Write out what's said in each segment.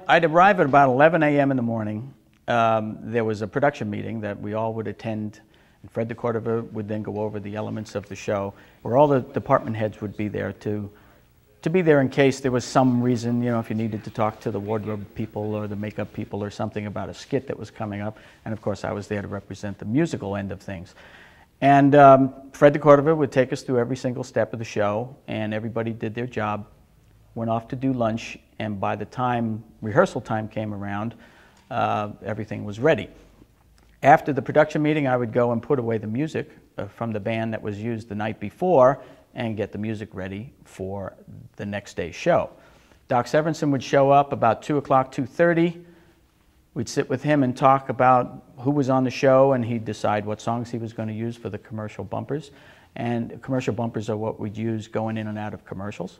I'd arrive at about 11 a.m. in the morning. There was a production meeting that we all would attend, and Fred de Cordova would then go over the elements of the show, where all the department heads would be there to be there in case there was some reason, you know, if you needed to talk to the wardrobe people or the makeup people or something about a skit that was coming up. And of course, I was there to represent the musical end of things. And Fred de Cordova would take us through every single step of the show, and everybody did their job, went off to do lunch, and by the time rehearsal time came around, everything was ready. After the production meeting, I would go and put away the music from the band that was used the night before and get the music ready for the next day's show. Doc Severinsen would show up about 2 o'clock, 2:30. We'd sit with him and talk about who was on the show, and he'd decide what songs he was going to use for the commercial bumpers. And commercial bumpers are what we'd use going in and out of commercials.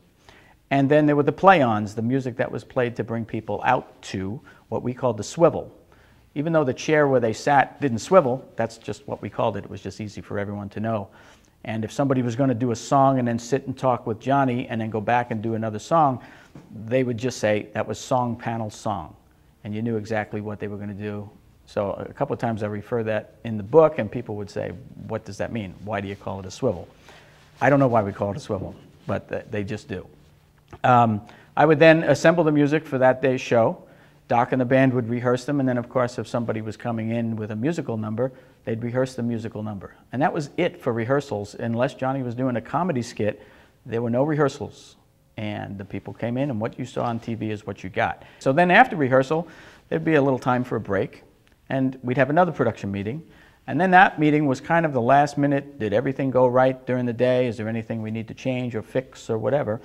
And then there were the play-ons, the music that was played to bring people out to what we called the swivel. Even though the chair where they sat didn't swivel, that's just what we called it. It was just easy for everyone to know. And if somebody was going to do a song and then sit and talk with Johnny and then go back and do another song, they would just say that was song panel song. And you knew exactly what they were going to do. So a couple of times I refer that in the book, and people would say, what does that mean? Why do you call it a swivel? I don't know why we call it a swivel, but they just do. I would then assemble the music for that day's show. Doc and the band would rehearse them, and then of course if somebody was coming in with a musical number, they'd rehearse the musical number. And that was it for rehearsals. Unless Johnny was doing a comedy skit, there were no rehearsals. And the people came in, and what you saw on TV is what you got. So then after rehearsal, there'd be a little time for a break, and we'd have another production meeting. And then that meeting was kind of the last minute. Did everything go right during the day? Is there anything we need to change or fix or whatever?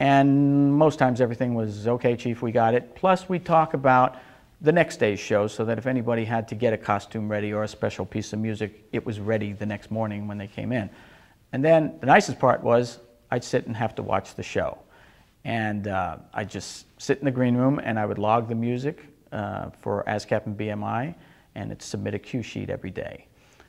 And most times everything was, okay, Chief, we got it. Plus we talk about the next day's show, so that if anybody had to get a costume ready or a special piece of music, it was ready the next morning when they came in. And then the nicest part was I'd sit and have to watch the show. And I'd just sit in the green room and I would log the music for ASCAP and BMI, and it'd submit a cue sheet every day.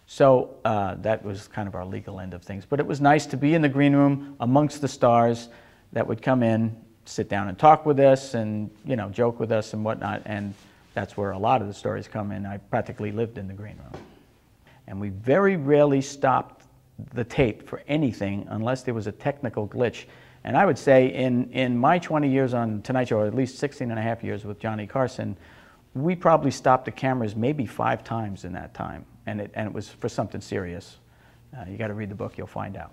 So that was kind of our legal end of things. But it was nice to be in the green room amongst the stars that would come in, sit down and talk with us and, you know, joke with us and whatnot. And that's where a lot of the stories come in. I practically lived in the green room. And we very rarely stopped the tape for anything unless there was a technical glitch. And I would say in my 20 years on Tonight Show, or at least 16 and a half years with Johnny Carson, we probably stopped the cameras maybe 5 times in that time. And it was for something serious. You got to read the book, you'll find out.